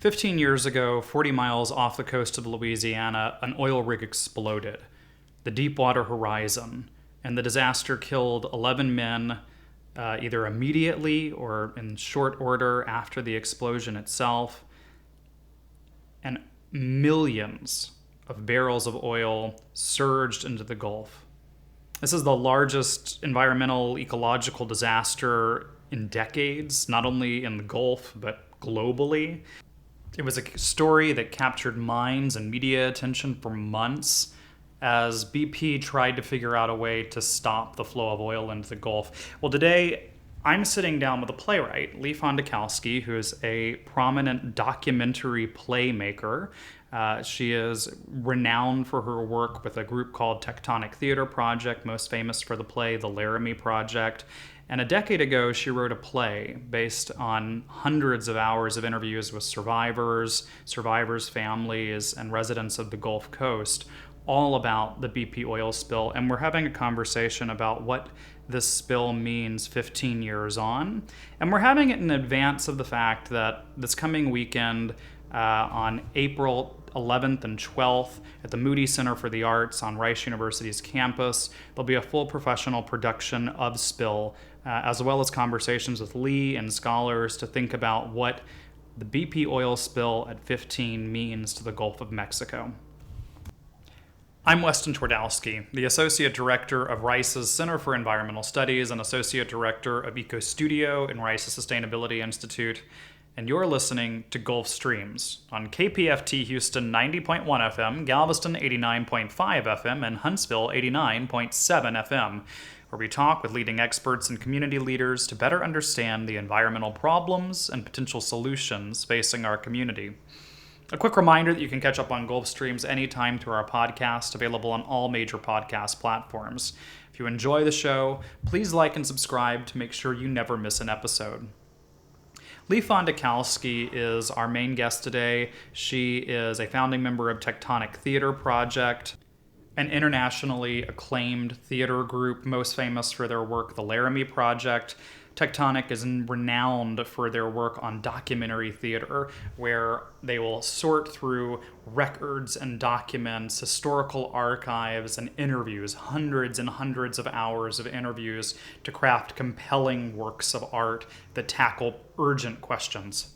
15 years ago, 40 miles off the coast of Louisiana, an oil rig exploded, the Deepwater Horizon, and the disaster killed 11 men either immediately or in short order after the explosion itself, and millions of barrels of oil surged into the Gulf. This is the largest environmental ecological disaster in decades, not only in the Gulf, but globally. It was a story that captured minds and media attention for months as BP tried to figure out a way to stop the flow of oil into the Gulf. Well, today I'm sitting down with a playwright, Lee Fondakowski, who is a prominent documentary playmaker. She is renowned for her work with a group called Tectonic Theater Project, most famous for the play The Laramie Project. And a decade ago, she wrote a play based on hundreds of hours of interviews with survivors, survivors' families, and residents of the Gulf Coast, all about the BP oil spill. And we're having a conversation about what this spill means 15 years on. And we're having it in advance of the fact that this coming weekend, on April 11th and 12th at the Moody Center for the Arts on Rice University's campus, there'll be a full professional production of Spill, as well as conversations with Lee and scholars to think about what the BP oil spill at 15 means to the Gulf of Mexico. I'm Weston Twardowski, the Associate Director of Rice's Center for Environmental Studies and Associate Director of EcoStudio in Rice's Sustainability Institute, and you're listening to Gulf Streams on KPFT Houston 90.1 FM, Galveston 89.5 FM, and Huntsville 89.7 FM, where we talk with leading experts and community leaders to better understand the environmental problems and potential solutions facing our community. A quick reminder that you can catch up on Gulf Streams anytime through our podcast, available on all major podcast platforms. If you enjoy the show, please like and subscribe to make sure you never miss an episode. Lee Fondakowski is our main guest today. She is a founding member of Tectonic Theater Project, an internationally acclaimed theater group most famous for their work, The Laramie Project. Tectonic is renowned for their work on documentary theater, where they will sort through records and documents, historical archives, and interviews, hundreds and hundreds of hours of interviews to craft compelling works of art that tackle urgent questions.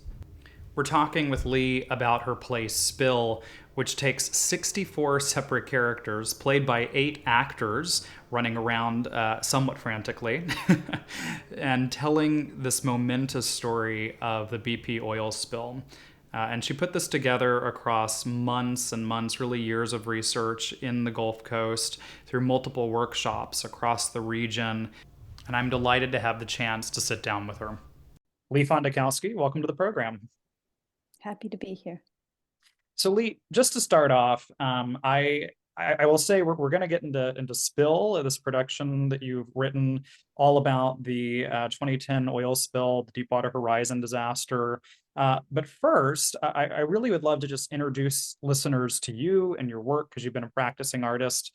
We're talking with Lee about her play Spill, which takes 64 separate characters played by 8 actors running around somewhat frantically and telling this momentous story of the BP oil spill. And she put this together across months and months, really years of research in the Gulf Coast through multiple workshops across the region. And I'm delighted to have the chance to sit down with her. Lee Fondakowski, welcome to the program. Happy to be here. So Lee, just to start off, I will say we're going to get into Spill, this production that you've written all about the 2010 oil spill, the Deepwater Horizon disaster. But first, I really would love to just introduce listeners to you and your work, because you've been a practicing artist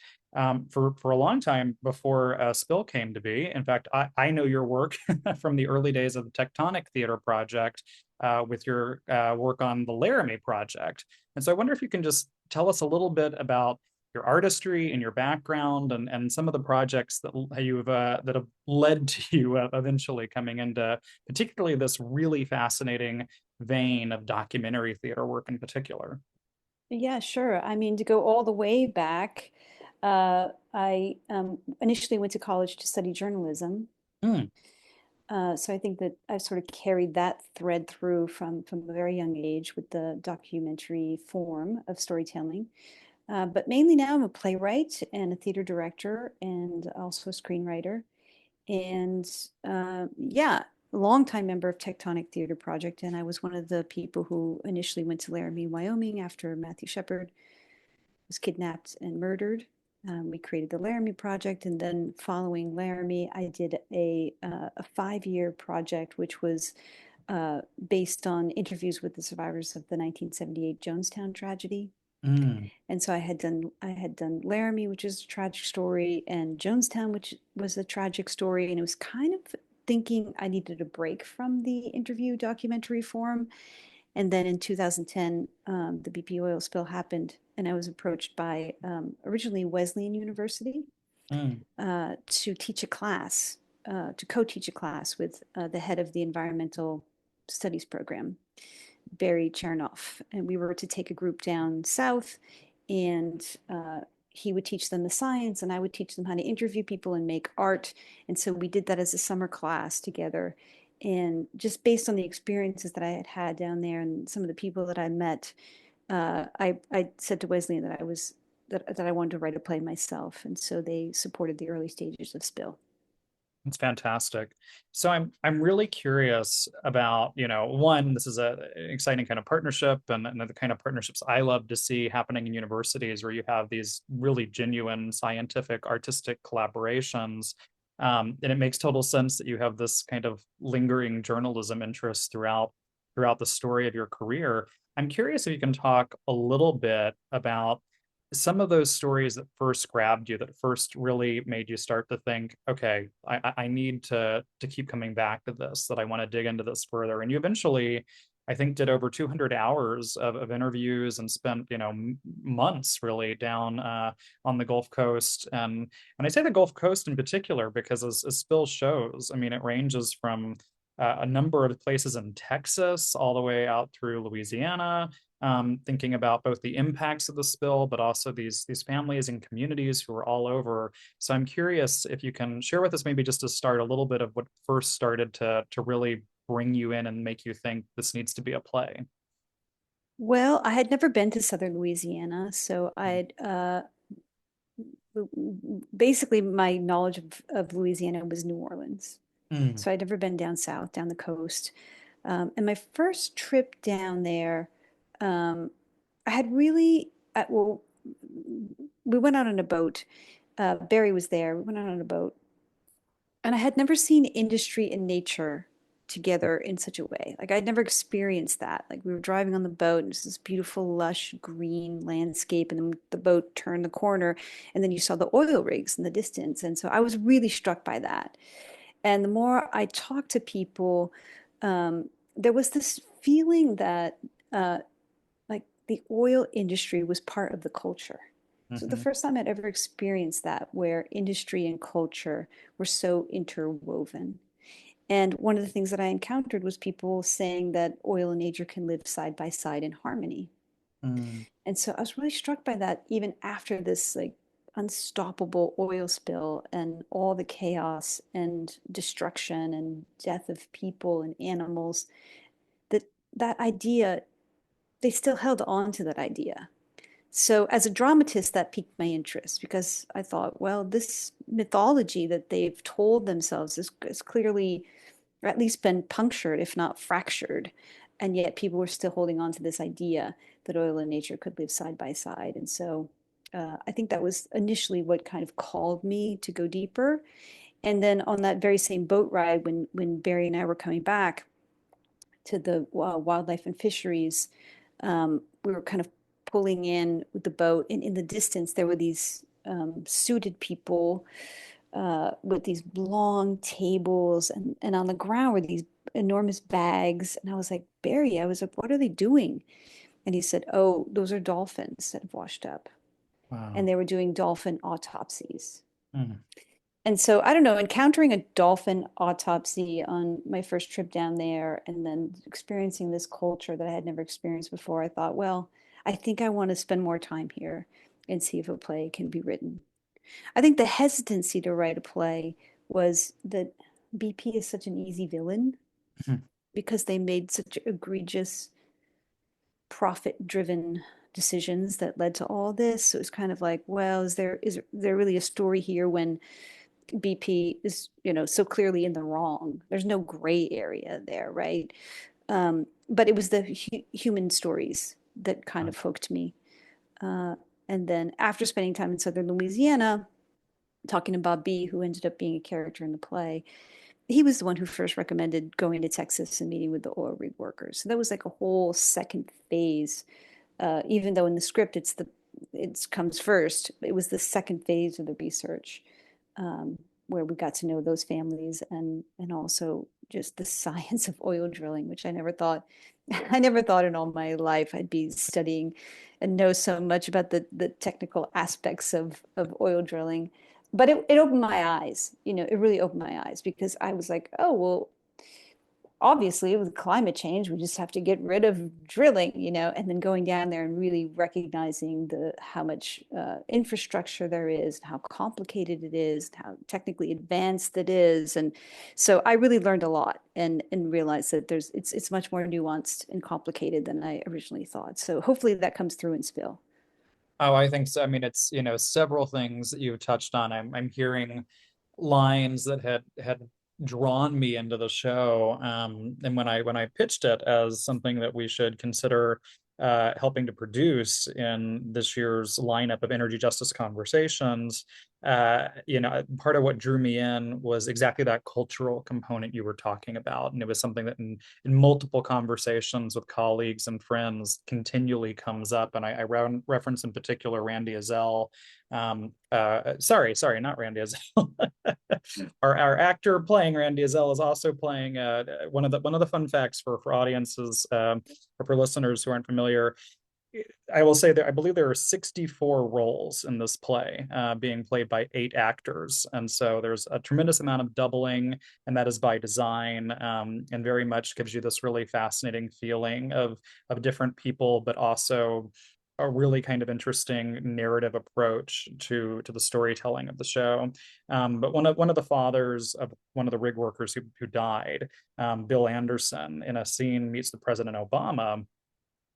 for a long time before Spill came to be. In fact, I know your work from the early days of the Tectonic Theater Project with your work on the Laramie Project. And so I wonder if you can just tell us a little bit about your artistry and your background and some of the projects that you've that have led to you eventually coming into particularly this really fascinating vein of documentary theater work in particular. Yeah, sure. I mean, to go all the way back, I initially went to college to study journalism. Mm. So I think that I've sort of carried that thread through from a very young age with the documentary form of storytelling. But mainly now I'm a playwright and a theater director and also a screenwriter. And yeah, longtime member of Tectonic Theater Project. And I was one of the people who initially went to Laramie, Wyoming after Matthew Shepard was kidnapped and murdered. We created the Laramie Project, and then following Laramie, I did a 5-year project, which was based on interviews with the survivors of the 1978 Jonestown tragedy. Mm. And so I had done Laramie, which is a tragic story, and Jonestown, which was a tragic story, and it was kind of thinking I needed a break from the interview documentary form And then in 2010, the BP oil spill happened, and I was approached by originally Wesleyan University Mm. to teach a class, to co-teach a class with the head of the environmental studies program, Barry Chernoff. And we were to take a group down south, and he would teach them the science, and I would teach them how to interview people and make art. And so we did that as a summer class together. And just based on the experiences that I had had down there and some of the people that I met, I said to Wesleyan that I wanted to write a play myself, and so they supported the early stages of Spill. It's fantastic. So I'm really curious about, one, this is an exciting kind of partnership and the kind of partnerships I love to see happening in universities where you have these really genuine scientific, artistic collaborations. And it makes total sense that you have this kind of lingering journalism interest throughout the story of your career. I'm curious if you can talk a little bit about some of those stories that first grabbed you, that first really made you start to think, okay, I need to keep coming back to this, that I want to dig into this further. And you eventually, I think, did over 200 hours of interviews and spent, months really down on the Gulf Coast. And I say the Gulf Coast in particular because as Spill shows, I mean, it ranges from a number of places in Texas all the way out through Louisiana, thinking about both the impacts of the spill, but also these families and communities who are all over. So I'm curious if you can share with us, maybe just to start, a little bit of what first started to really bring you in and make you think this needs to be a play. Well, I had never been to Southern Louisiana, so I'd basically my knowledge of Louisiana was New Orleans. Mm, So I'd never been down south, down the coast. And my first trip down there, um, I had really, well, we went out on a boat. Barry was there. We went out on a boat. And I had never seen industry and nature together in such a way. Like I'd never experienced that. Like we were driving on the boat and it was this beautiful, lush green landscape, and then the boat turned the corner, and then you saw the oil rigs in the distance. And so I was really struck by that. And the more I talked to people, there was this feeling that uh, like the oil industry was part of the culture. So the mhm, first time I'd ever experienced that, where industry and culture were so interwoven. And one of the things that I encountered was people saying that oil and nature can live side by side in harmony. mm, And so I was really struck by that even after this like unstoppable oil spill and all the chaos and destruction and death of people and animals, that that idea, they still held on to that idea. So as a dramatist, that piqued my interest because I thought, well, this mythology that they've told themselves is clearly, or at least been punctured, if not fractured. And yet people were still holding on to this idea that oil and nature could live side by side. And so I think that was initially what kind of called me to go deeper. And then on that very same boat ride, when Barry and I were coming back to the wildlife and fisheries, we were kind of pulling in with the boat, and in the distance there were these suited people with these long tables, and on the ground were these enormous bags. And I was like, Barry, I was like, what are they doing? And he said, oh, those are dolphins that have washed up. And wow. they were doing dolphin autopsies. Mm, And so I don't know, encountering a dolphin autopsy on my first trip down there and then experiencing this culture that I had never experienced before, I thought, well, I think I want to spend more time here and see if a play can be written. I think the hesitancy to write a play was that BP is such an easy villain mhm, because they made such egregious profit driven decisions that led to all this. So it's kind of like, well, is there really a story here when BP is, so clearly in the wrong? There's no gray area there, right? But it was the human stories that kind wow, of hooked me. Uh, and then after spending time in Southern Louisiana, talking to Bob B, who ended up being a character in the play, he was the one who first recommended going to Texas and meeting with the oil rig workers. So that was like a whole second phase. Even though in the script it comes first, it was the second phase of the research, where we got to know those families and also just the science of oil drilling, which I never thought I never thought in all my life I'd be studying and know so much about the technical aspects of oil drilling. But it opened my eyes, it really opened my eyes because I was like, oh, well, obviously with climate change, we just have to get rid of drilling, and then going down there and really recognizing the how much infrastructure there is, how complicated it is, how technically advanced it is. And so I really learned a lot and realized that it's much more nuanced and complicated than I originally thought. So hopefully that comes through in Spill. Oh, I think so. I mean, it's, several things that you've touched on. I'm hearing lines that had drawn me into the show. And when I pitched it as something that we should consider helping to produce in this year's lineup of energy justice conversations, part of what drew me in was exactly that cultural component you were talking about. And it was something that in multiple conversations with colleagues and friends continually comes up. And I reference in particular Randy Azell. Sorry, not Randy Azell. Our actor playing Randy Azell is also playing one of the fun facts for audiences or for listeners who aren't familiar. I will say that I believe there are 64 roles in this play, being played by 8 actors. And so there's a tremendous amount of doubling, and that is by design, and very much gives you this really fascinating feeling of different people, but also a really kind of interesting narrative approach to the storytelling of the show. But one of the fathers of one of the rig workers who died, Bill Anderson, in a scene meets the President Obama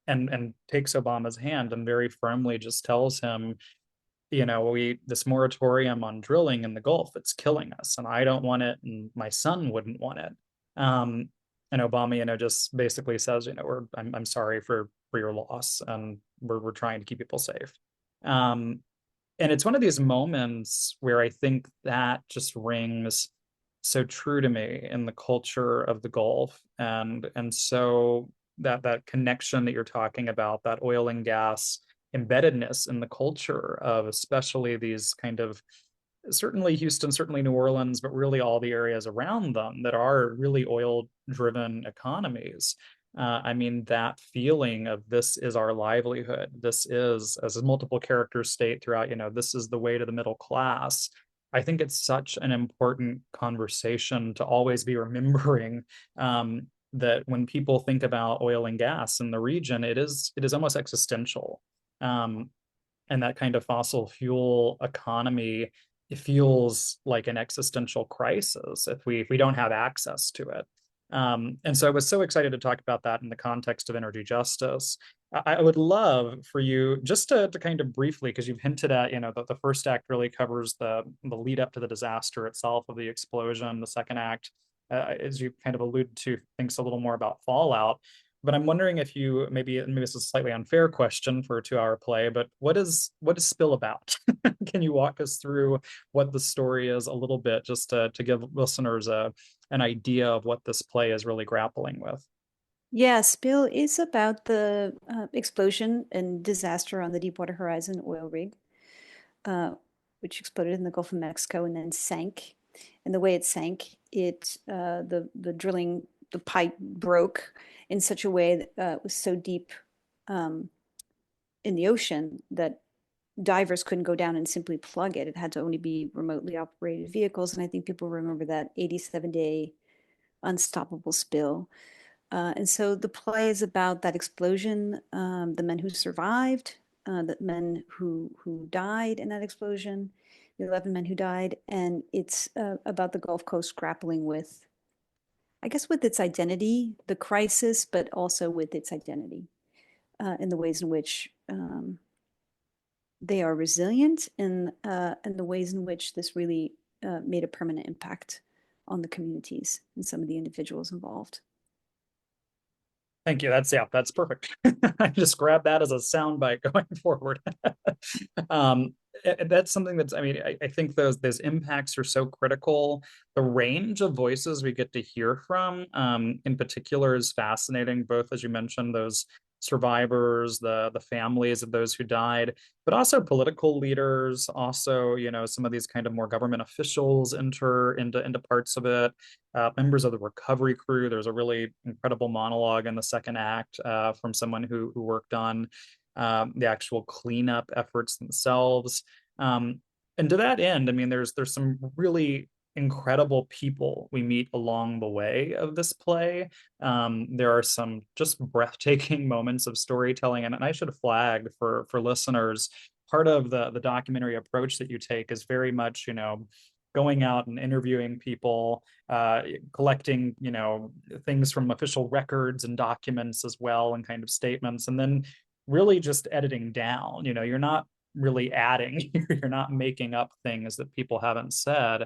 and takes Obama's hand and very firmly just tells him, we this moratorium on drilling in the Gulf, it's killing us, and I don't want it, and my son wouldn't want it. Um, and Obama, just basically says, I'm sorry for your loss, and we're trying to keep people safe. Um, and it's one of these moments where I think that just rings so true to me in the culture of the Gulf, and so that connection that you're talking about, that oil and gas embeddedness in the culture of especially these kind of, certainly Houston, certainly New Orleans, but really all the areas around them that are really oil driven economies. I mean, that feeling of this is our livelihood. This is, as multiple characters state throughout, this is the way to the middle class. I think it's such an important conversation to always be remembering, that when people think about oil and gas in the region, it is almost existential. Um, and that kind of fossil fuel economy, it feels like an existential crisis if we don't have access to it. And so I was so excited to talk about that in the context of energy justice. I would love for you just to kind of briefly, because you've hinted at, that the first act really covers the lead up to the disaster itself of the explosion. The second act, as you kind of alluded to, thinks a little more about fallout. But I'm wondering if you, maybe this is a slightly unfair question for a 2-hour play, but what is Spill about? Can you walk us through what the story is a little bit, just to give listeners an idea of what this play is really grappling with? Yeah, Spill is about the explosion and disaster on the Deepwater Horizon oil rig, uh, which exploded in the Gulf of Mexico and then sank. And the way it sank, the drilling, the pipe broke in such a way that it was so deep um, in the ocean that divers couldn't go down and simply plug it. It had to only be remotely operated vehicles. And I think people remember that 87-day unstoppable spill. And so the play is about that explosion, the men who survived, the men who died in that explosion, the 11 men who died, and it's about the Gulf Coast grappling with, I guess, with its identity, the crisis, but also with its identity, in the ways in which they are resilient, and the ways in which this really made a permanent impact on the communities and some of the individuals involved. Thank you. That's perfect. I just grabbed that as a soundbite going forward. um, that's something that's, I mean, I think those impacts are so critical. The range of voices we get to hear from, in particular, is fascinating. Both, as you mentioned, those survivors, the families of those who died, but also political leaders, also, some of these kind of more government officials enter into parts of it, members of the recovery crew. There's a really incredible monologue in the second act from someone who worked on the actual cleanup efforts themselves. And to that end, I mean, there's some really incredible people we meet along the way of this play. There are some just breathtaking moments of storytelling, and I should flag for listeners, part of the documentary approach that you take is very much, going out and interviewing people, collecting, things from official records and documents as well, and kind of statements, and then really just editing down. You're not really adding, you're not making up things that people haven't said.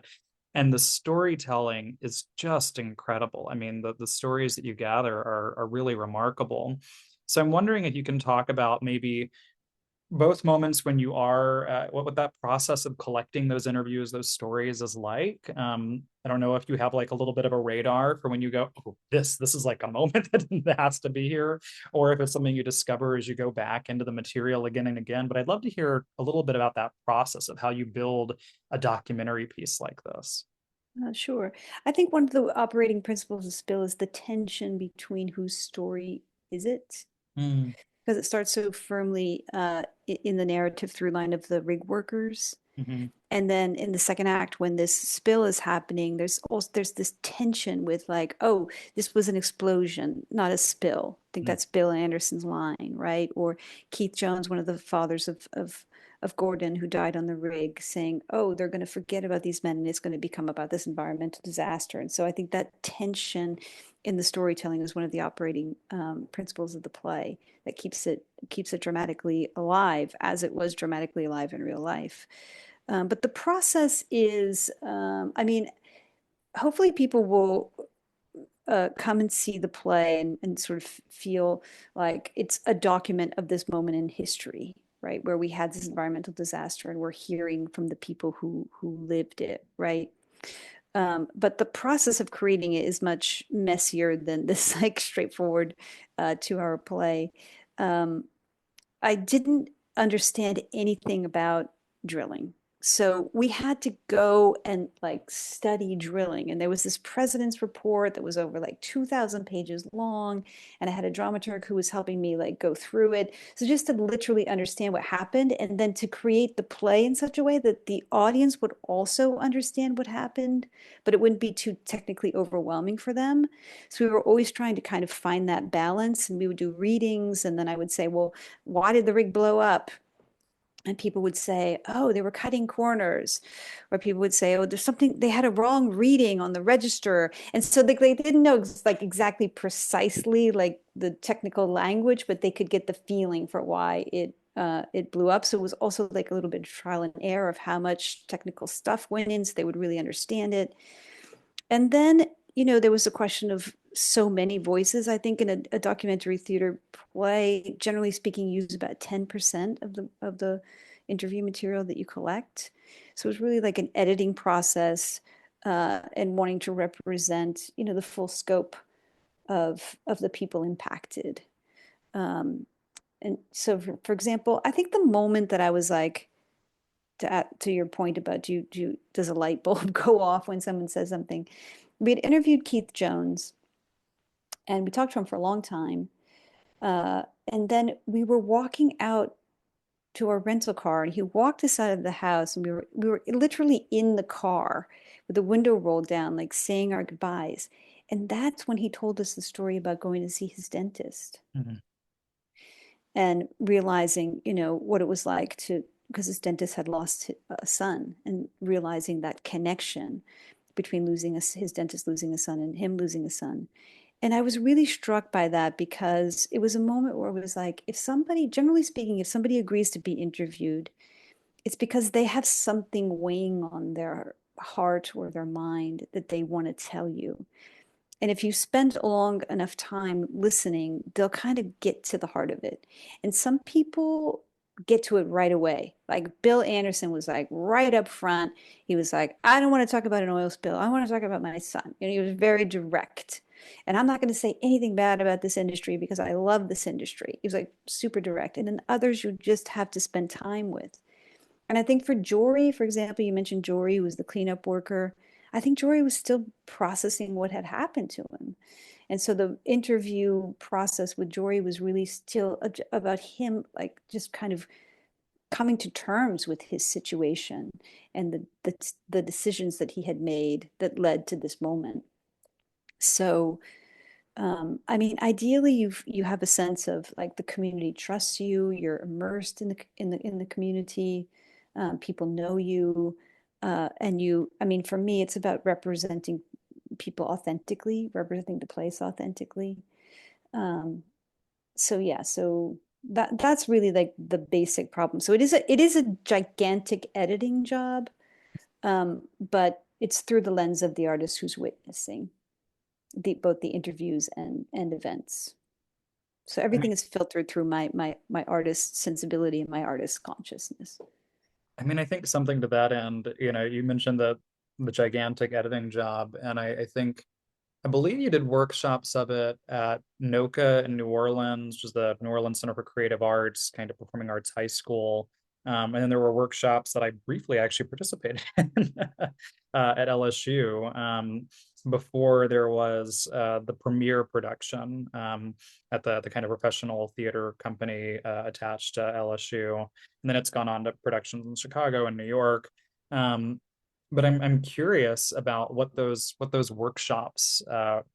And the storytelling is just incredible. I mean, the stories that you gather are really remarkable. So I'm wondering if you can talk about maybe both moments when you are what that process of collecting those interviews, those stories is like. I don't know if you have like a little bit of a radar for when you go, oh, this is like a moment that has to be here, or if it's something you discover as you go back into the material again and again. But I'd love to hear a little bit about that process of how you build a documentary piece like this. Sure. I think one of the operating principles of Spill is the tension between whose story is it? Mm, Because it starts so firmly in the narrative through line of the rig workers. mhm, And then in the second act, when this spill is happening, there's this tension with like, oh, this was an explosion, not a spill. I think mm, that's Bill Anderson's line, right? Or Keith Jones, one of the fathers of Gordon, who died on the rig, saying, oh, they're going to forget about these men and it's going to become about this environmental disaster. And so I think that tension in the storytelling is one of the operating principles of the play that keeps it dramatically alive, as it was dramatically alive in real life. But the process is, I mean, hopefully people will come and see the play and sort of feel like it's a document of this moment in history, right? Where we had this environmental disaster and we're hearing from the people who lived it, right? But the process of creating it is much messier than this like straightforward 2 hour play. Um, I didn't understand anything about drilling. So we had to go and like study drilling. And there was this president's report that was over like 2,000 pages long. And I had a dramaturg who was helping me like go through it. So just to literally understand what happened and then to create the play in such a way that the audience would also understand what happened, but it wouldn't be too technically overwhelming for them. So we were always trying to kind of find that balance. And we would do readings. And then I would say, well, why did the rig blow up? And people would say, oh, they were cutting corners. Or people would say, oh, there's something, they had a wrong reading on the register. And so they didn't know like exactly precisely like the technical language, but they could get the feeling for why it blew up. So it was also like a little bit of trial and error of how much technical stuff went in so they would really understand it. And then, there was a question of so many voices. I think in a documentary theater play, generally speaking, you use about 10% of the interview material that you collect. So it's really like an editing process and wanting to represent, the full scope of the people impacted. Um, and so, for example, I think the moment that I was like, to your point about does a light bulb go off when someone says something? We had interviewed Keith Jones and we talked to him for a long time. And then we were walking out to our rental car and he walked us out of the house and we were literally in the car with the window rolled down, like saying our goodbyes. And that's when he told us the story about going to see his dentist mhm, and realizing, what it was like to, because his dentist had lost a son, and realizing that connection between his dentist losing a son and him losing a son. And I was really struck by that because it was a moment where it was like, if somebody, generally speaking, if somebody agrees to be interviewed, it's because they have something weighing on their heart or their mind that they want to tell you. And if you spend a long enough time listening, they'll kind of get to the heart of it. And some people get to it right away. Like Bill Anderson was like right up front. He was like, I don't want to talk about an oil spill. I want to talk about my son. He was very direct. And I'm not going to say anything bad about this industry because I love this industry. He was like super direct. And then others you just have to spend time with. And I think for Jory, for example, you mentioned Jory, who was the cleanup worker. I think Jory was still processing what had happened to him. And so the interview process with Jory was really still about him, like just kind of coming to terms with his situation and the decisions that he had made that led to this moment. So, I mean, ideally, you have a sense of like the community trusts you. You're immersed in the community. People know you, and you. I mean, for me, it's about representing people authentically, representing the place authentically. Um, so yeah, so that's really like the basic problem. So it is a gigantic editing job, but it's through the lens of the artist who's witnessing both the interviews and events. So I mean, everything is filtered through my artist sensibility and my artist consciousness. I think something to that end, you mentioned the gigantic editing job, and I think I believe you did workshops of it at NOCA in New Orleans, which is the New Orleans Center for Creative Arts, kind of performing arts high school. And then there were workshops that I briefly actually participated in at LSU before there was the premiere production at the kind of professional theater company attached to LSU. And then it's gone on to productions in Chicago and New York. Um, but I'm curious about what those workshops,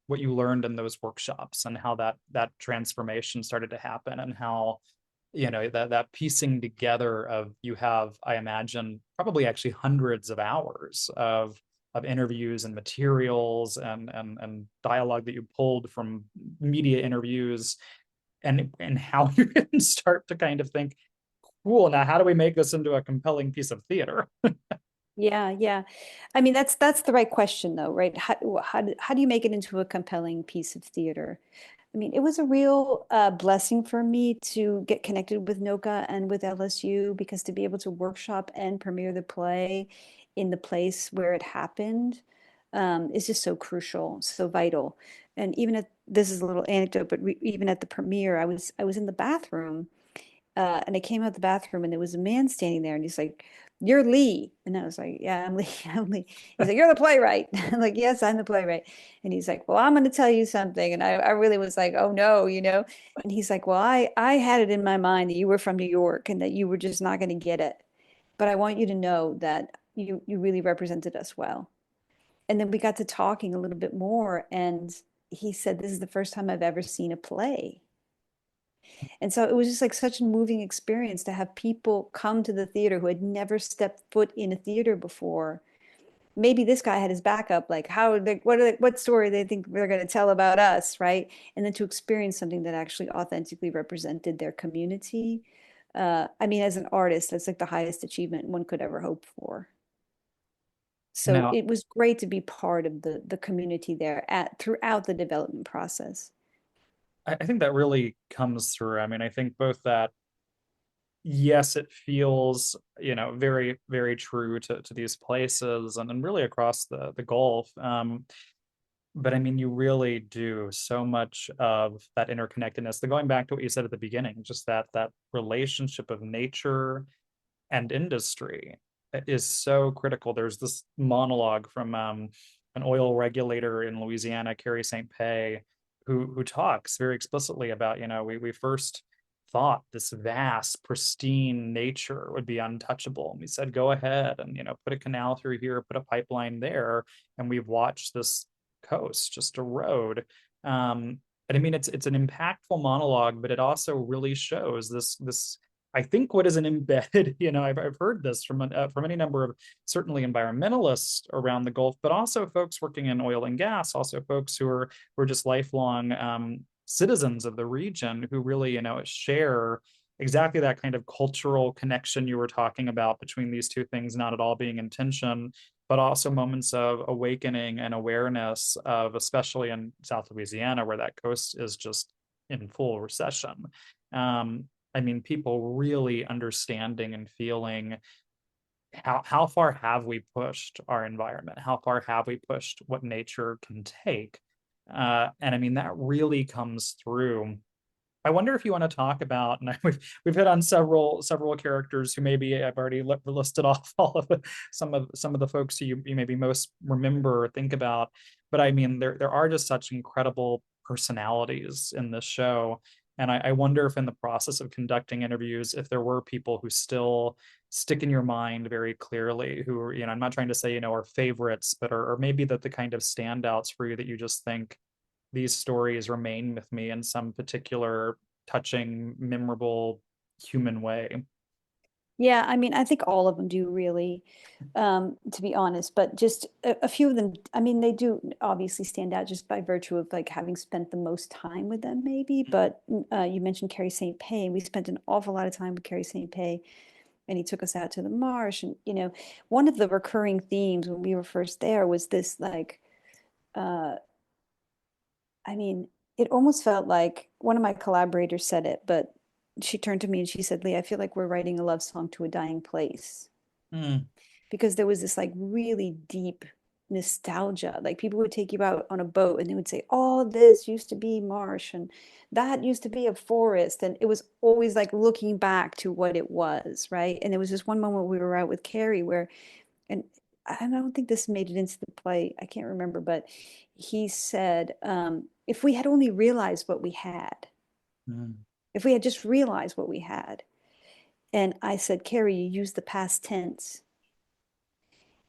what you learned in those workshops, and how that transformation started to happen, and how that piecing together of you have, I imagine, probably actually hundreds of hours of interviews and materials and dialogue that you pulled from media interviews, and how you can start to kind of think, cool, now how do we make this into a compelling piece of theater? Yeah, yeah. I mean, that's the right question though, right? How do you make it into a compelling piece of theater? I mean, it was a real blessing for me to get connected with NOCA and with LSU because to be able to workshop and premiere the play in the place where it happened is just so crucial, so vital. And even at this is a little anecdote, but even at the premiere, I was in the bathroom and I came out the bathroom and there was a man standing there and he's like, "You're Lee." And I was like, "Yeah, I'm Lee." I'm Lee. He's like, "You're the playwright." I'm like, "Yes, I'm the playwright." And he's like, "Well, I'm going to tell you something." And I really was like, "Oh no, you know?" And he's like, "Well, I had it in my mind that you were from New York and that you were just not going to get it. But I want you to know that you really represented us well." And then we got to talking a little bit more and he said, "This is the first time I've ever seen a play." And so it was just like such a moving experience to have people come to the theater who had never stepped foot in a theater before. Maybe this guy had his backup, like how they, what story they think they're going to tell about us, right? And then to experience something that actually authentically represented their community. I mean, as an artist, that's like the highest achievement one could ever hope for. So Now, it was great to be part of the community there at throughout the development process. I think that really comes through. I think both that, yes, it feels, very, very true to these places, and really across the Gulf. But you really do so much of that interconnectedness. The going back to what you said at the beginning, just that relationship of nature and industry is so critical. There's this monologue from an oil regulator in Louisiana, Carrie St. Pay, who talks very explicitly about, we first thought this vast, pristine nature would be untouchable. And we said, go ahead and, put a canal through here, put a pipeline there. And we've watched this coast just erode. And it's an impactful monologue, but it also really shows this I think what is an embedded, I've heard this from any number of certainly environmentalists around the Gulf, but also folks working in oil and gas, also folks who are just lifelong citizens of the region who really, share exactly that kind of cultural connection you were talking about between these two things not at all being in tension, but also moments of awakening and awareness of, especially in South Louisiana, where that coast is just in full recession. Um, people really understanding and feeling how far have we pushed our environment? How far have we pushed what nature can take? And I mean, that really comes through. I wonder if you want to talk about, and we've hit on several characters who maybe I've already listed off all of some of the folks who you maybe most remember or think about, but I mean there are just such incredible personalities in this show, and I wonder if in the process of conducting interviews, if there were people who still stick in your mind very clearly, who are, I'm not trying to say are favorites, but or maybe that the kind of standouts for you that you just think these stories remain with me in some particular touching, memorable human way. Yeah, I mean, I think all of them do really, to be honest, but just a few of them, I mean, they do obviously stand out just by virtue of like having spent the most time with them, maybe. But you mentioned Carrie St. Pay, and we spent an awful lot of time with Carrie St. Pay, and he took us out to the marsh. And, one of the recurring themes when we were first there was this like, uh, I mean, it almost felt like one of my collaborators said it, but she turned to me and she said, Lee, I feel like we're writing a love song to a dying place, Mm, because there was this like really deep nostalgia. Like people would take you out on a boat and they would say, oh, this used to be marsh and that used to be a forest. And it was always like looking back to what it was, right? And there was this one moment we were out with Carrie where, and I don't think this made it into the play, I can't remember, but he said, if we had only realized what we had, mm, if we had just realized what we had. And I said, Carrie, you use the past tense.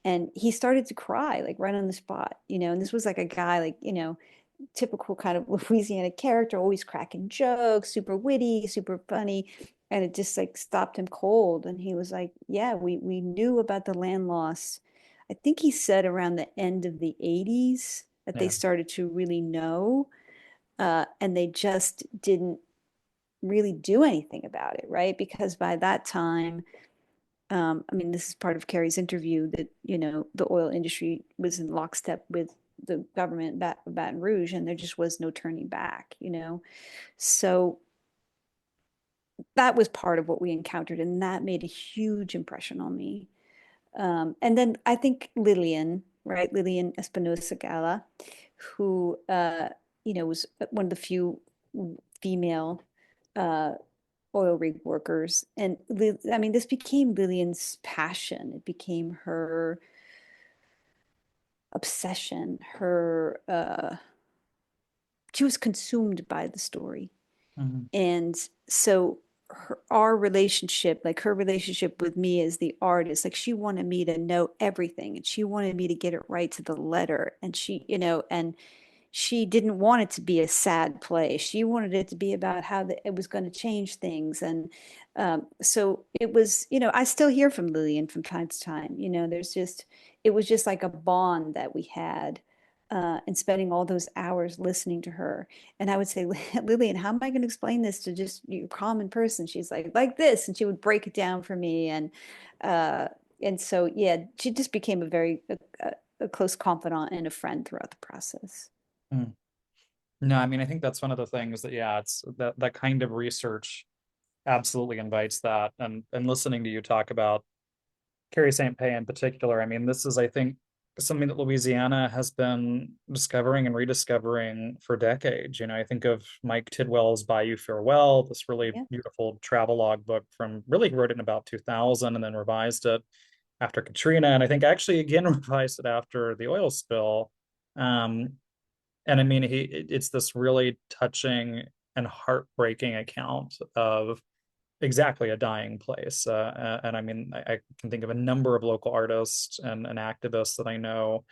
And he started to cry, like right on the spot, and this was like a guy, like, typical kind of Louisiana character, always cracking jokes, super witty, super funny. And it just like stopped him cold. And he was like, yeah, we knew about the land loss. I think he said around the end of the 80s that they yeah. started to really know. And they just didn't really do anything about it, right? Because by that time, I mean, this is part of Kerry's interview that, the oil industry was in lockstep with the government of Baton Rouge, and there just was no turning back. So that was part of what we encountered, and that made a huge impression on me. And then I think Lillian, right? Lillian Espinosa Gala, who, was one of the few female uh, oil rig workers. And I mean, this became Lillian's passion. It became her obsession. She was consumed by the story. Mm, And so our relationship, like her relationship with me as the artist, like she wanted me to know everything and she wanted me to get it right to the letter. And and she didn't want it to be a sad play. She wanted it to be about how it was going to change things. And so it was, I still hear from Lillian from time to time. It was just like a bond that we had. And spending all those hours listening to her. And I would say, Lillian, how am I going to explain this to just you common person? She's like this. And she would break it down for me. Uh, and so, yeah, she just became a close confidant and a friend throughout the process. mm. No, I mean, I think that's one of the things that, yeah, it's that kind of research absolutely invites that. And listening to you talk about Carrie St. Pay in particular, I mean, this is, I think, something that Louisiana has been discovering and rediscovering for decades. I think of Mike Tidwell's Bayou Farewell, this really Yeah. beautiful travelogue book from really, he wrote it in about 2000 and then revised it after Katrina. And I think actually again revised it after the oil spill. Um, and I mean, it's this really touching and heartbreaking account of exactly a dying place. And I mean, I can think of a number of local artists and activists that I know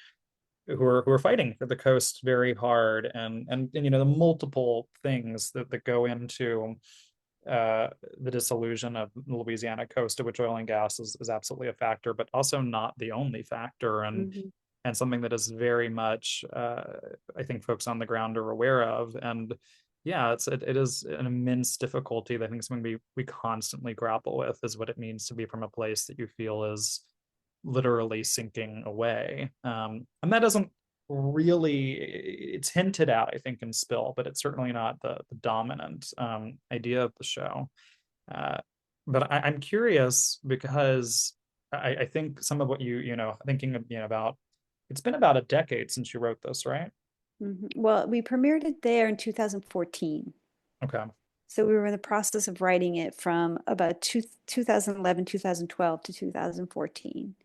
who are fighting for the coast very hard, and the multiple things that go into uh, the dissolution of the Louisiana coast, of which oil and gas is absolutely a factor, but also not the only factor, Mhm. and something that is very much I think folks on the ground are aware of. And yeah, it is an immense difficulty that I think something we constantly grapple with, is what it means to be from a place that you feel is literally sinking away. And that doesn't really, it's hinted at, I think, in Spill, but it's certainly not the dominant idea of the show. Uh, but I'm curious because I think some of what thinking of, about, it's been about a decade since you wrote this, right? Well, we premiered it there in 2014. Okay. So we were in the process of writing it from about 2011, 2012 to 2014.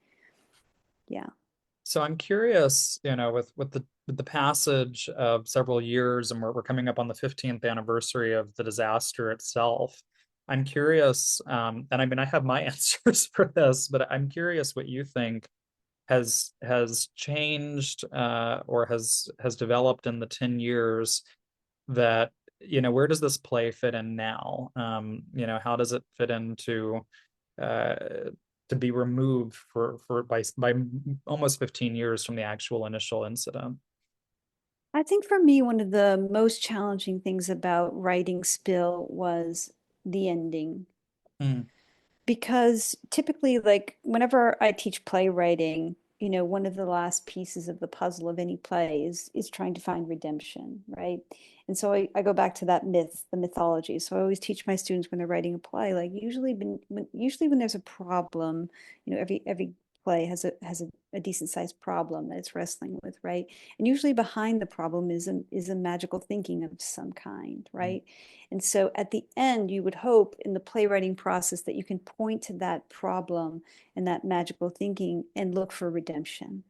Yeah. So I'm curious, with the passage of several years, and we're coming up on the 15th anniversary of the disaster itself. I'm curious, and I mean, I have my answers for this, but I'm curious what you think has changed, or has developed in the 10 years that, where does this play fit in now? How does it fit into, uh, to be removed by almost 15 years from the actual initial incident? I think for me, one of the most challenging things about writing Spill was the ending. Mm, Because typically, like whenever I teach playwriting, one of the last pieces of the puzzle of any play is trying to find redemption, right? And so I go back to that myth, the mythology. So I always teach my students when they're writing a play, like usually when there's a problem, every play has a decent sized problem that it's wrestling with, right? And usually behind the problem is a magical thinking of some kind, mm, right? And so at the end, you would hope in the playwriting process that you can point to that problem and that magical thinking and look for redemption.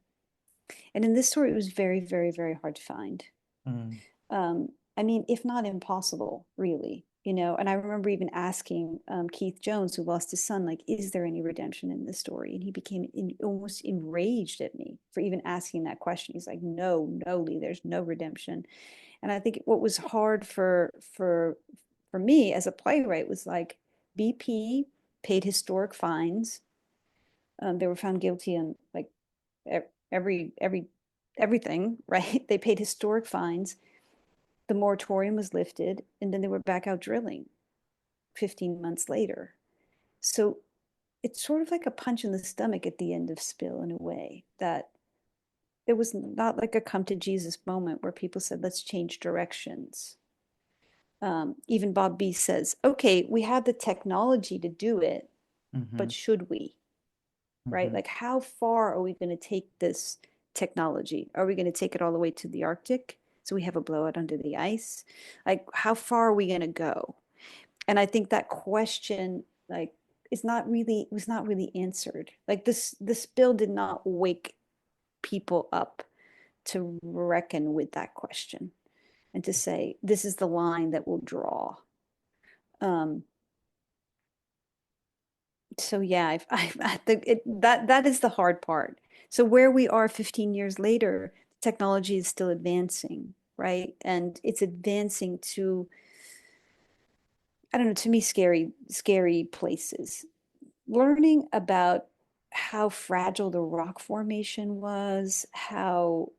And in this story, it was very, very, very hard to find. mm, I mean, if not impossible, really. And I remember even asking Keith Jones, who lost his son, like, is there any redemption in this story? And he became almost enraged at me for even asking that question. He's like, no, no, Lee, there's no redemption. And I think what was hard for me as a playwright was like BP paid historic fines. They were found guilty on like every everything, right? They paid historic fines. The moratorium was lifted, and then they were back out drilling 15 months later. So it's sort of like a punch in the stomach at the end of Spill in a way that it was not like a come to Jesus moment where people said, let's change directions. Even Bob B says, okay, we have the technology to do it, mhm, but should we? Right? mhm. Like, how far are we going to take this technology? Are we going to take it all the way to the Arctic? So we have a blowout under the ice? Like, how far are we going to go? And I think that question, like, was not really answered. Like this bill did not wake people up to reckon with that question and to say, this is the line that we'll draw. Um, so yeah, I think that is the hard part. So where we are 15 years later, technology is still advancing, right? And it's advancing to, I don't know, to me, scary places. Learning about how fragile the rock formation was, how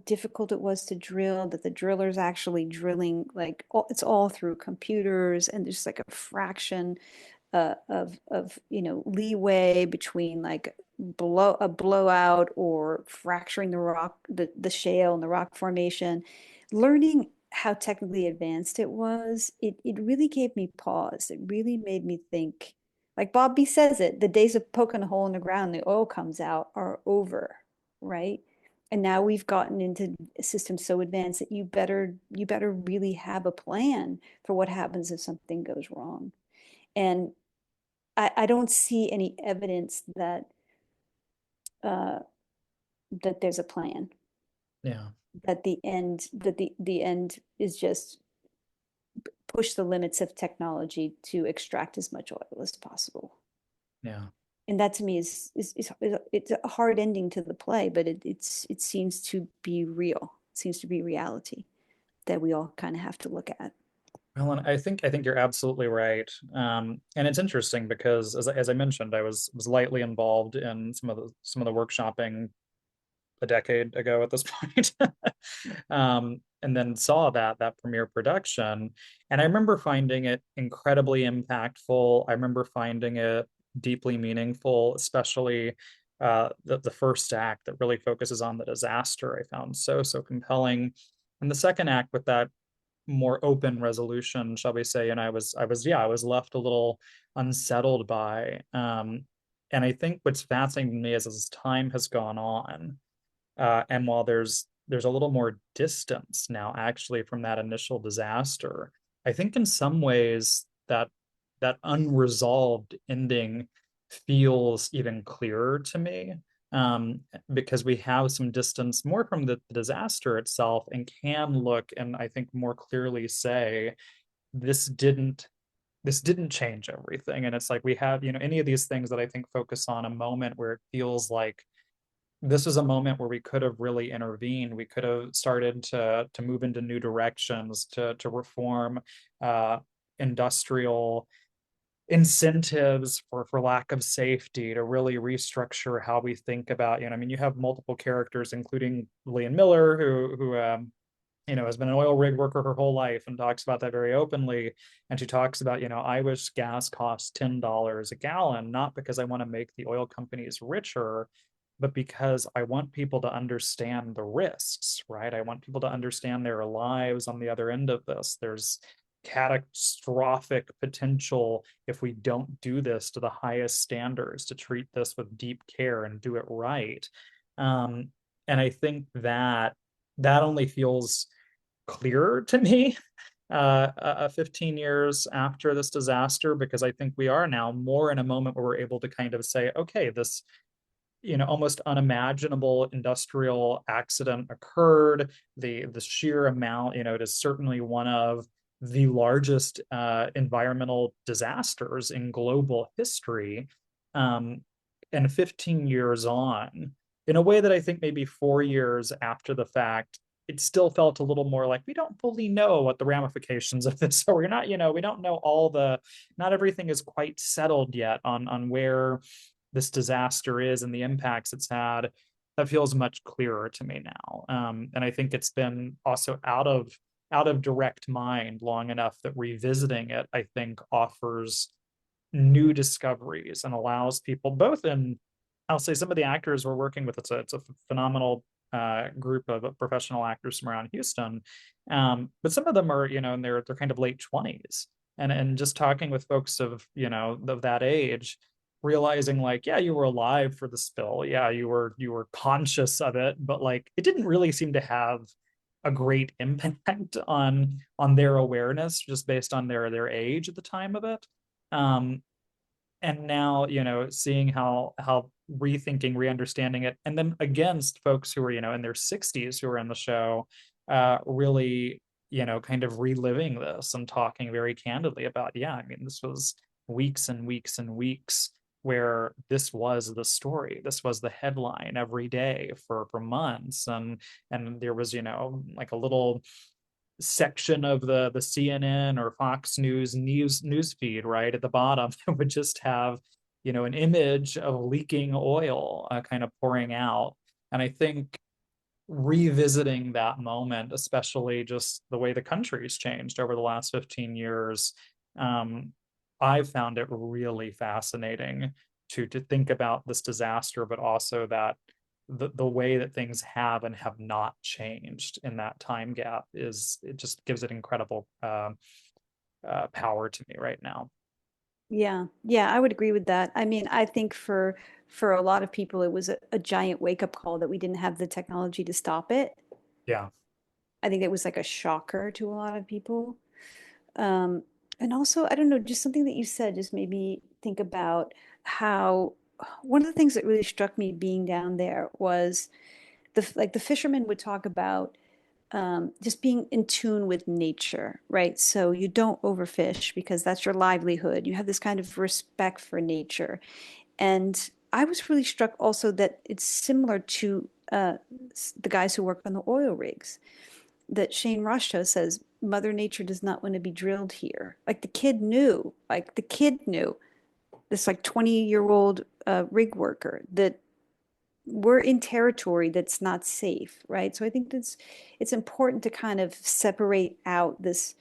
difficult it was to drill, that the drillers actually drilling like it's all through computers, and there's like a fraction of leeway between like a blowout or fracturing the rock, the shale and the rock formation. Learning how technically advanced it was, it really gave me pause. It really made me think. Like Bob B says it, the days of poking a hole in the ground, the oil comes out are over, right? And now we've gotten into a system so advanced that you better really have a plan for what happens if something goes wrong. And I don't see any evidence uh, that there's a plan. Yeah, That the end is just push the limits of technology to extract as much oil as possible. yeah. And that to me is it's a hard ending to the play, but it seems to be real. It seems to be reality that we all kind of have to look at. Well, and I think you're absolutely right. And it's interesting because as I mentioned, I was lightly involved in some of the workshopping a decade ago at this point. And then saw that premiere production. And I remember finding it incredibly impactful. I remember finding it deeply meaningful, especially the first act that really focuses on the disaster. I found so compelling. And the second act with that more open resolution, shall we say, and I was left a little unsettled by. And I think what's fascinating to me is as time has gone on, and while there's there's a little more distance now actually from that initial disaster. I think in some ways that unresolved ending feels even clearer to me, um, because we have some distance more from the disaster itself and can look and I think more clearly say this didn't this didn't change everything. And it's like we have, any of these things that I think focus on a moment where it feels like this was a moment where we could have really intervened. We could have started to move into new directions, to reform uh, industrial incentives for lack of safety, to really restructure how we think about, I mean, you have multiple characters, including Leon Miller, who has been an oil rig worker her whole life and talks about that very openly. And she talks about, I wish gas costs $10 a gallon, not because I want to make the oil companies richer, but because I want people to understand the risks, right? I want people to understand their lives on the other end of this. There's catastrophic potential if we don't do this to the highest standards, to treat this with deep care and do it right. Um, and I think that only feels clearer to me 15 years after this disaster, because I think we are now more in a moment where we're able to kind of say, okay, this almost unimaginable industrial accident occurred. The sheer amount, it is certainly one of the largest environmental disasters in global history. Um, and 15 years on, in a way that I think maybe 4 years after the fact, it still felt a little more like we don't fully know what the ramifications of this are. We're not, we don't know not everything is quite settled yet on where this disaster is and the impacts it's had. That feels much clearer to me now. And I think it's been also out of direct mind long enough that revisiting it, I think, offers new discoveries and allows people both in, I'll say, some of the actors we're working with, it's a phenomenal group of professional actors from around Houston. But some of them are, in their kind of late 20s. And just talking with folks of that age, realizing like, yeah, you were alive for the spill. Yeah, you were conscious of it, but like it didn't really seem to have a great impact on their awareness just based on their age at the time of it. Um, and now, seeing how rethinking, re-understanding it, and then against folks who are, in their 60s who are in the show, really, kind of reliving this and talking very candidly about, yeah, I mean, this was weeks and weeks and weeks where this was the story, this was the headline every day for months. And there was, like a little section of the CNN or Fox news feed right at the bottom that would just have, an image of leaking oil kind of pouring out. And I think revisiting that moment, especially just the way the country's changed over the last 15 years, um, I found it really fascinating to think about this disaster, but also that the way that things have and have not changed in that time gap it just gives it incredible power to me right now. Yeah, yeah, I would agree with that. I mean, I think for a lot of people, it was a giant wake-up call that we didn't have the technology to stop it. Yeah. I think it was like a shocker to a lot of people. Um, and also, I don't know, just something that you said just made me think about how one of the things that really struck me being down there was the fishermen would talk about just being in tune with nature, right? So you don't overfish because that's your livelihood. You have this kind of respect for nature. And I was really struck also that it's similar to the guys who work on the oil rigs. That Shane Roshto says, Mother Nature does not want to be drilled here. Like the kid knew, this like 20-year-old rig worker, that we're in territory that's not safe, right? So I think it's important to kind of separate out this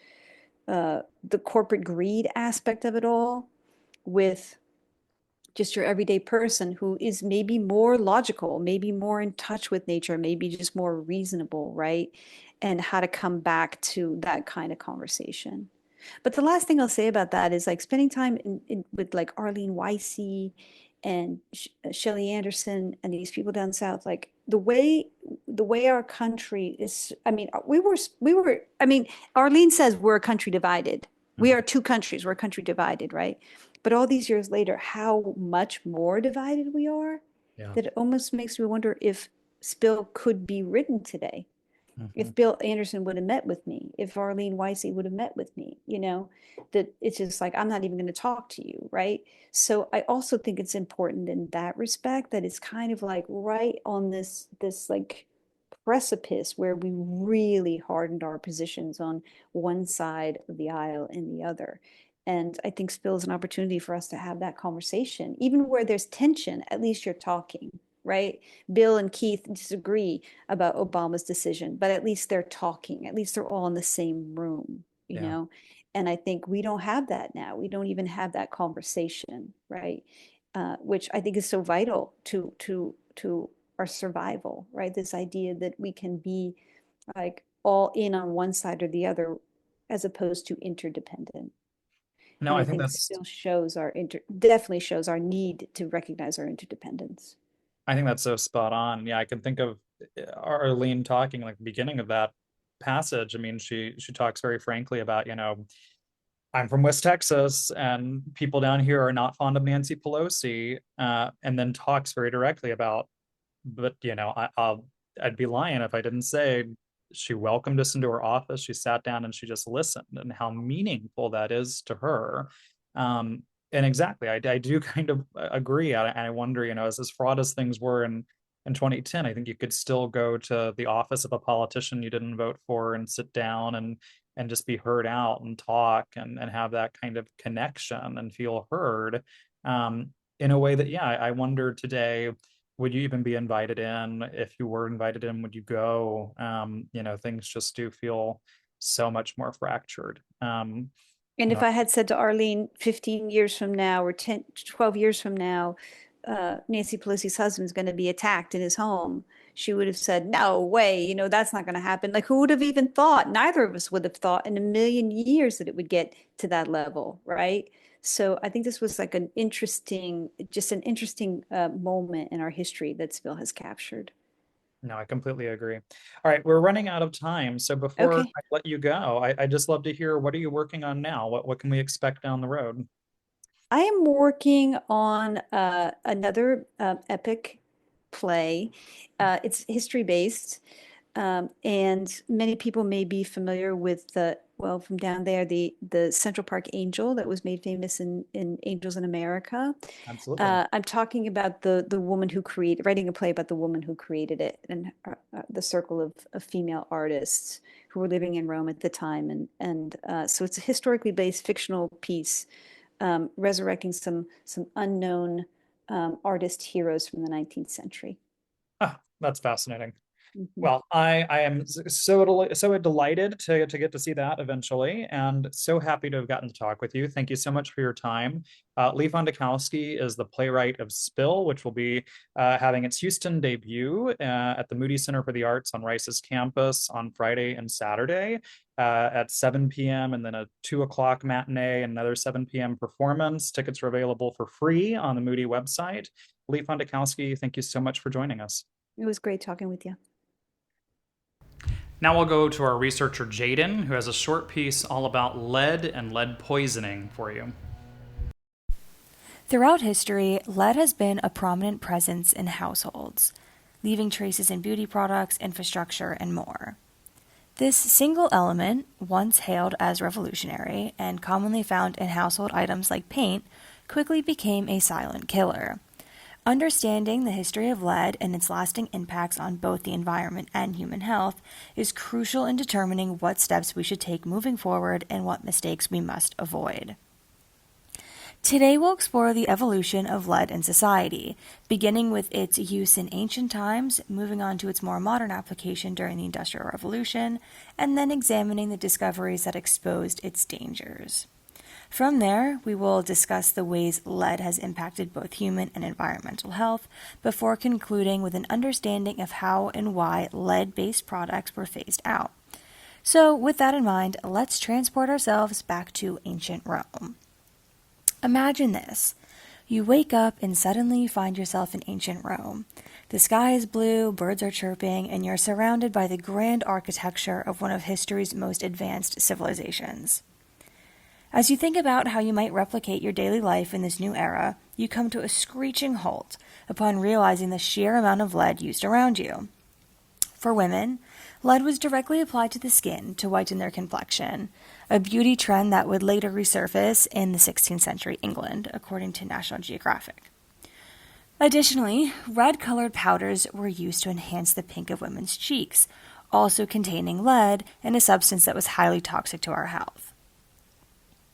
the corporate greed aspect of it all with just your everyday person who is maybe more logical, maybe more in touch with nature, maybe just more reasonable, right? And how to come back to that kind of conversation. But the last thing I'll say about that is like spending time with like Arlene Weissy and Shelley Anderson and these people down south, like the way our country is. I mean, we were. I mean, Arlene says we're a country divided. We Mhm. are two countries. We're a country divided, right? But all these years later, how much more divided we are, Yeah. that it almost makes me wonder if Spill could be written today, Mhm. if Bill Anderson would have met with me, if Arlene Weissy would have met with me, that it's just like, I'm not even going to talk to you, right? So I also think it's important in that respect that it's kind of like right on this like precipice where we really hardened our positions on one side of the aisle and the other. And I think Spill is an opportunity for us to have that conversation. Even where there's tension, at least you're talking, right? Bill and Keith disagree about Obama's decision, but at least they're talking. At least they're all in the same room, you Yeah. know? And I think we don't have that now. We don't even have that conversation, right? Which I think is so vital to our survival, right? This idea that we can be like all in on one side or the other as opposed to interdependent. No, And I I think think that's still shows definitely shows our need to recognize our interdependence. I think that's so spot on. Yeah, I can think of Arlene talking like the beginning of that passage. I mean, she talks very frankly about, I'm from West Texas, and people down here are not fond of Nancy Pelosi, and then talks very directly about, but I'd be lying if I didn't say she welcomed us into her office. She sat down and she just listened, and how meaningful that is to her. Um, and exactly, I do kind of agree. I wonder, as fraught as things were in 2010, I think you could still go to the office of a politician you didn't vote for and sit down and just be heard out and talk and have that kind of connection and feel heard, in a way that, yeah, I wonder today, would you even be invited in? If you were invited in, would you go? Things just do feel so much more fractured. And you know, if I had said to Arlene 15 years from now or 10, 12 years from now, Nancy Pelosi's husband's going to be attacked in his home, she would have said, no way, that's not going to happen. Like, who would have even thought? Neither of us would have thought in a million years that it would get to that level, right? So I think this was like just an interesting moment in our history that Spill has captured. no, I completely agree. All right, we're running out of time. So before Okay. I let you go, I just love to hear, what are you working on now? What can we expect down the road? I am working on another epic play. It's history based, and many people may be familiar with from down there, the Central Park Angel that was made famous in Angels in America. Absolutely. I'm talking about the woman who created, writing a play about the woman who created it, and the circle of female artists who were living in Rome at the time, and so it's a historically based fictional piece, resurrecting some unknown artist heroes from the 19th century. Ah, that's fascinating. Mhm. Well, I am so delighted to get to see that eventually, and so happy to have gotten to talk with you. Thank you so much for your time. Lee Fondakowski is the playwright of Spill, which will be having its Houston debut at the Moody Center for the Arts on Rice's campus on Friday and Saturday at 7 p.m. and then a 2 o'clock matinee and another 7 p.m. performance. Tickets are available for free on the Moody website. Lee Fondakowski, thank you so much for joining us. It was great talking with you. Now we'll go to our researcher Jaden, who has a short piece all about lead and lead poisoning for you. Throughout history, lead has been a prominent presence in households, leaving traces in beauty products, infrastructure, and more. This single element, once hailed as revolutionary and commonly found in household items like paint, quickly became a silent killer. Understanding the history of lead and its lasting impacts on both the environment and human health is crucial in determining what steps we should take moving forward and what mistakes we must avoid. Today we'll explore the evolution of lead in society, beginning with its use in ancient times, moving on to its more modern application during the Industrial Revolution, and then examining the discoveries that exposed its dangers. From there, we will discuss the ways lead has impacted both human and environmental health, before concluding with an understanding of how and why lead-based products were phased out. So, with that in mind, let's transport ourselves back to ancient Rome. Imagine this. You wake up and suddenly find yourself in ancient Rome. The sky is blue, birds are chirping, and you're surrounded by the grand architecture of one of history's most advanced civilizations. As you think about how you might replicate your daily life in this new era, you come to a screeching halt upon realizing the sheer amount of lead used around you. For women, lead was directly applied to the skin to whiten their complexion, a beauty trend that would later resurface in the 16th century England, according to National Geographic. Additionally, red-colored powders were used to enhance the pink of women's cheeks, also containing lead and a substance that was highly toxic to our health.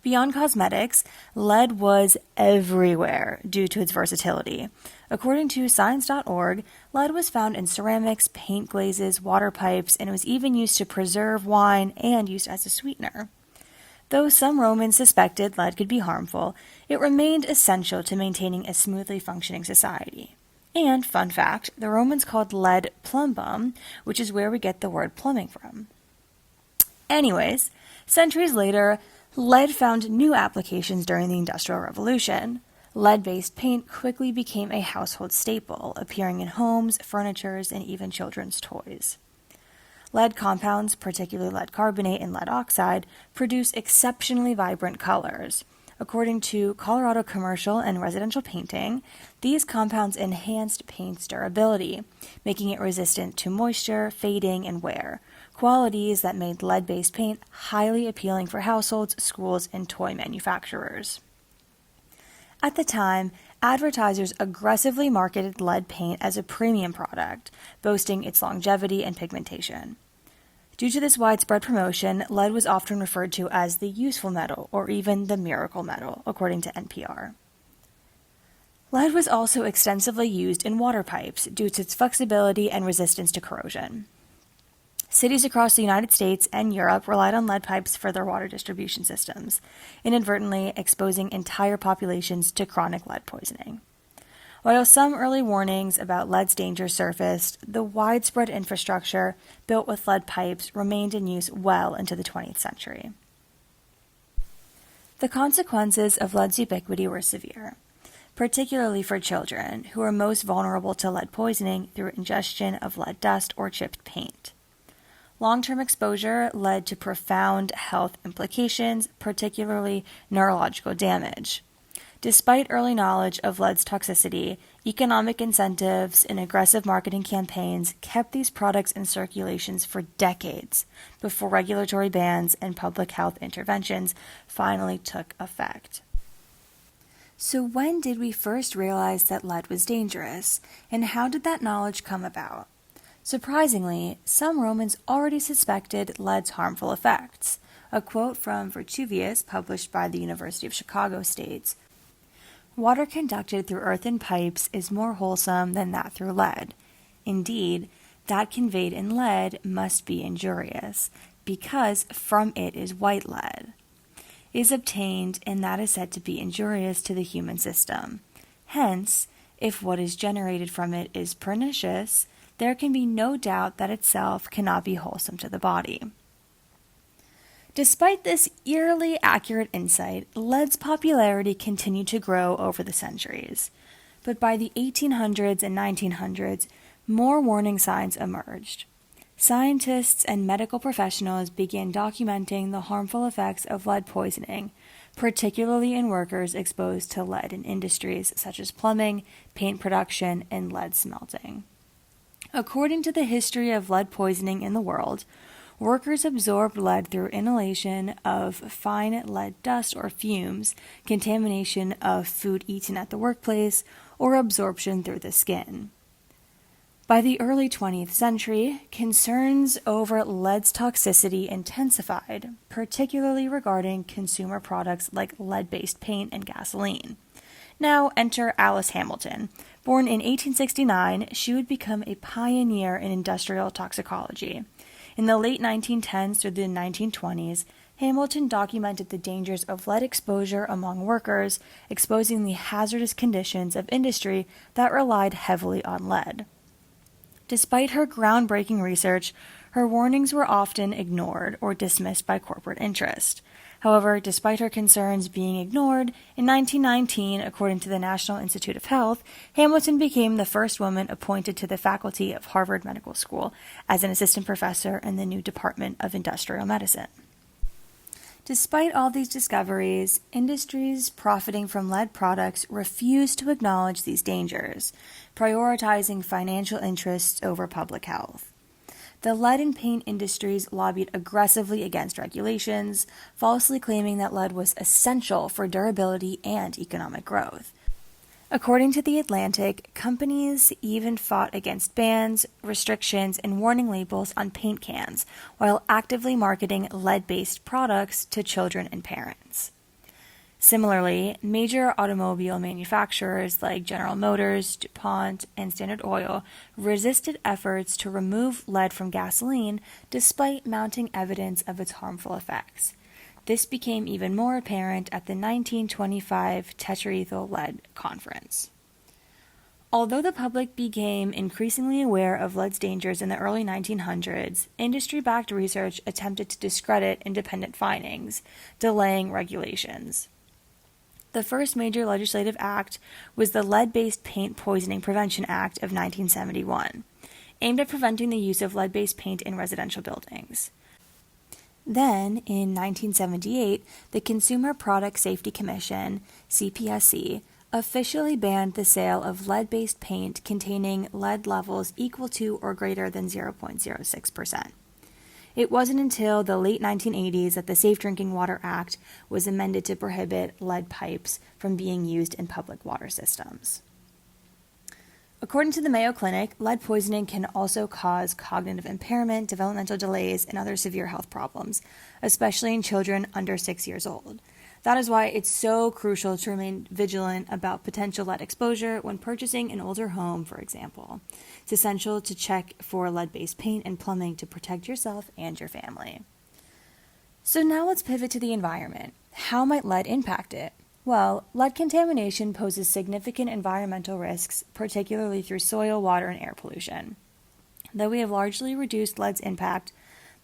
Beyond cosmetics, lead was everywhere due to its versatility. According to Science.org, lead was found in ceramics, paint glazes, water pipes, and it was even used to preserve wine and used as a sweetener. Though some Romans suspected lead could be harmful, it remained essential to maintaining a smoothly functioning society. And, fun fact, the Romans called lead plumbum, which is where we get the word plumbing from. Anyways, centuries later, lead found new applications during the Industrial Revolution. Lead-based paint quickly became a household staple, appearing in homes, furniture, and even children's toys. Lead compounds, particularly lead carbonate and lead oxide, produce exceptionally vibrant colors. According to Colorado Commercial and Residential Painting, these compounds enhanced paint's durability, making it resistant to moisture, fading, and wear, qualities that made lead-based paint highly appealing for households, schools, and toy manufacturers. At the time, advertisers aggressively marketed lead paint as a premium product, boasting its longevity and pigmentation. Due to this widespread promotion, lead was often referred to as the useful metal or even the miracle metal, according to NPR. Lead was also extensively used in water pipes due to its flexibility and resistance to corrosion. Cities across the United States and Europe relied on lead pipes for their water distribution systems, inadvertently exposing entire populations to chronic lead poisoning. While some early warnings about lead's dangers surfaced, the widespread infrastructure built with lead pipes remained in use well into the 20th century. The consequences of lead's ubiquity were severe, particularly for children, who are most vulnerable to lead poisoning through ingestion of lead dust or chipped paint. Long-term exposure led to profound health implications, particularly neurological damage. Despite early knowledge of lead's toxicity, economic incentives and aggressive marketing campaigns kept these products in circulations for decades before regulatory bans and public health interventions finally took effect. So when did we first realize that lead was dangerous, and how did that knowledge come about? Surprisingly, some Romans already suspected lead's harmful effects. A quote from Vitruvius, published by the University of Chicago, states, "Water conducted through earthen pipes is more wholesome than that through lead. Indeed, that conveyed in lead must be injurious, because from it is white lead, is obtained, and that is said to be injurious to the human system. Hence, if what is generated from it is pernicious, there can be no doubt that itself cannot be wholesome to the body." Despite this eerily accurate insight, lead's popularity continued to grow over the centuries. But by the 1800s and 1900s, more warning signs emerged. Scientists and medical professionals began documenting the harmful effects of lead poisoning, particularly in workers exposed to lead in industries such as plumbing, paint production, and lead smelting. According to the history of lead poisoning in the world, workers absorbed lead through inhalation of fine lead dust or fumes, contamination of food eaten at the workplace, or absorption through the skin. By the early 20th century, concerns over lead's toxicity intensified, particularly regarding consumer products like lead-based paint and gasoline. Now enter Alice Hamilton. Born in 1869, she would become a pioneer in industrial toxicology. In the late 1910s through the 1920s, Hamilton documented the dangers of lead exposure among workers, exposing the hazardous conditions of industry that relied heavily on lead. Despite her groundbreaking research, her warnings were often ignored or dismissed by corporate interest. However, despite her concerns being ignored, in 1919, according to the National Institute of Health, Hamilton became the first woman appointed to the faculty of Harvard Medical School as an assistant professor in the new Department of Industrial Medicine. Despite all these discoveries, industries profiting from lead products refuse to acknowledge these dangers, prioritizing financial interests over public health. The lead and paint industries lobbied aggressively against regulations, falsely claiming that lead was essential for durability and economic growth. According to The Atlantic, companies even fought against bans, restrictions, and warning labels on paint cans while actively marketing lead-based products to children and parents. Similarly, major automobile manufacturers like General Motors, DuPont, and Standard Oil resisted efforts to remove lead from gasoline despite mounting evidence of its harmful effects. This became even more apparent at the 1925 tetraethyl lead conference. Although the public became increasingly aware of lead's dangers in the early 1900s, industry-backed research attempted to discredit independent findings, delaying regulations. The first major legislative act was the Lead-Based Paint Poisoning Prevention Act of 1971, aimed at preventing the use of lead-based paint in residential buildings. Then, in 1978, the Consumer Product Safety Commission, CPSC, officially banned the sale of lead-based paint containing lead levels equal to or greater than 0.06%. It wasn't until the late 1980s that the Safe Drinking Water Act was amended to prohibit lead pipes from being used in public water systems. According to the Mayo Clinic, lead poisoning can also cause cognitive impairment, developmental delays, and other severe health problems, especially in children under 6 years old. That is why it's so crucial to remain vigilant about potential lead exposure when purchasing an older home, for example. It's essential to check for lead-based paint and plumbing to protect yourself and your family. So now let's pivot to the environment. How might lead impact it? Well, lead contamination poses significant environmental risks, particularly through soil, water, and air pollution. Though we have largely reduced lead's impact,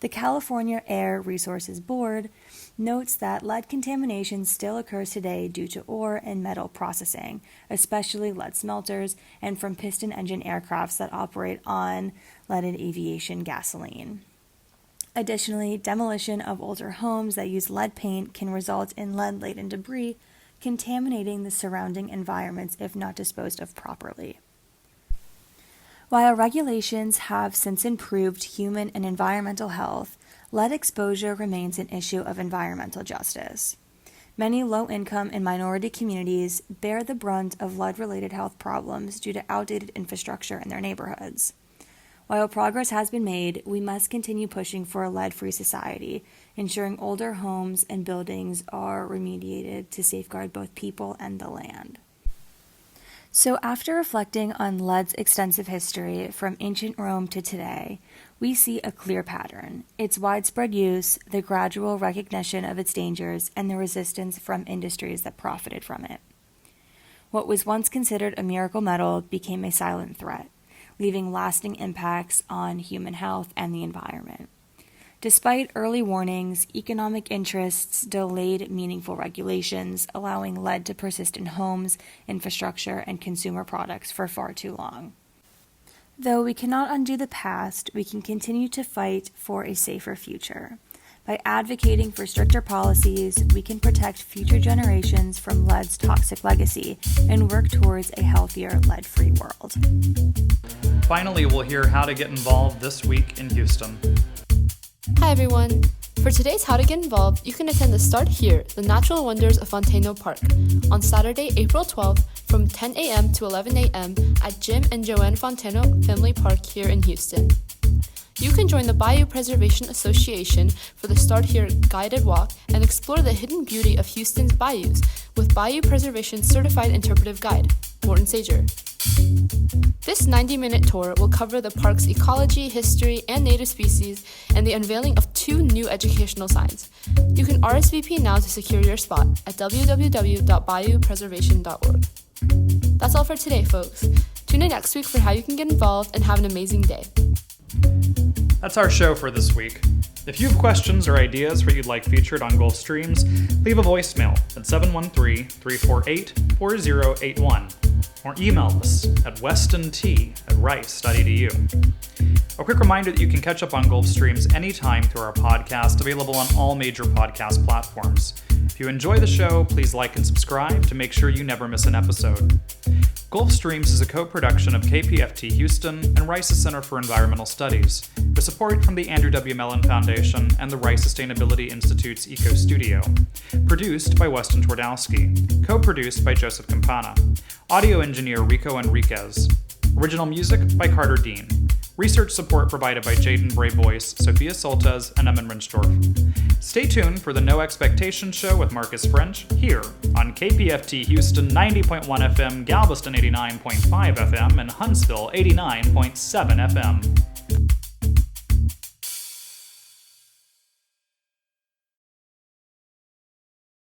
the California Air Resources Board notes that lead contamination still occurs today due to ore and metal processing, especially lead smelters, and from piston engine aircrafts that operate on leaded aviation gasoline. Additionally, demolition of older homes that use lead paint can result in lead-laden debris contaminating the surrounding environments if not disposed of properly. While regulations have since improved human and environmental health, lead exposure remains an issue of environmental justice. Many low-income and minority communities bear the brunt of lead-related health problems due to outdated infrastructure in their neighborhoods. While progress has been made, we must continue pushing for a lead-free society, ensuring older homes and buildings are remediated to safeguard both people and the land. So after reflecting on lead's extensive history from ancient Rome to today, we see a clear pattern: its widespread use, the gradual recognition of its dangers, and the resistance from industries that profited from it. What was once considered a miracle metal became a silent threat, leaving lasting impacts on human health and the environment. Despite early warnings, economic interests delayed meaningful regulations, allowing lead to persist in homes, infrastructure, and consumer products for far too long. Though we cannot undo the past, we can continue to fight for a safer future. By advocating for stricter policies, we can protect future generations from lead's toxic legacy and work towards a healthier lead-free world. Finally, we'll hear how to get involved this week in Houston. Hi everyone! For today's How to Get Involved, you can attend the Start Here, the Natural Wonders of Fontano Park, on Saturday, April 12th from 10 a.m. to 11 a.m. at Jim and Joanne Fontano Family Park here in Houston. You can join the Bayou Preservation Association for the Start Here guided walk and explore the hidden beauty of Houston's bayous with Bayou Preservation Certified Interpretive Guide, Morton Sager. This 90-minute tour will cover the park's ecology, history, and native species, and the unveiling of 2 new educational signs. You can RSVP now to secure your spot at www.bayoupreservation.org. That's all for today, folks. Tune in next week for how you can get involved and have an amazing day. That's our show for this week. If you have questions or ideas for what you'd like featured on Gulf Streams, leave a voicemail at 713-348-4081 or email us at westont@rice.edu. A quick reminder that you can catch up on Gulf Streams anytime through our podcast, available on all major podcast platforms. If you enjoy the show, please like and subscribe to make sure you never miss an episode. Gulf Streams is a co-production of KPFT Houston and Rice's Center for Environmental Studies, with support from the Andrew W. Mellon Foundation and the Rice Sustainability Institute's Eco Studio. Produced by Weston Twardowski. Co-produced by Joseph Campana. Audio engineer Rico Enriquez. Original music by Carter Dean. Research support provided by Jaden Brayvoice, Sophia Soltez, and Emin Rinsdorf. Stay tuned for the No Expectations Show with Marcus French here on KPFT Houston 90.1 FM, Galveston 89.5 FM, and Huntsville 89.7 FM.